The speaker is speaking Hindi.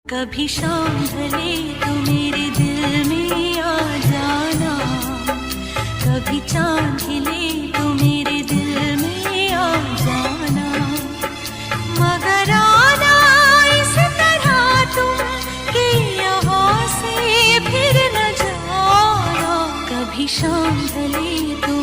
कभी शाम ढले तो मेरे दिल में आ जाना, कभी चांद खिले तो मेरे दिल में आ जाना, मगर आना इस तरह तुम कि यहाँ से फिर न जाना। कभी शाम ढले तो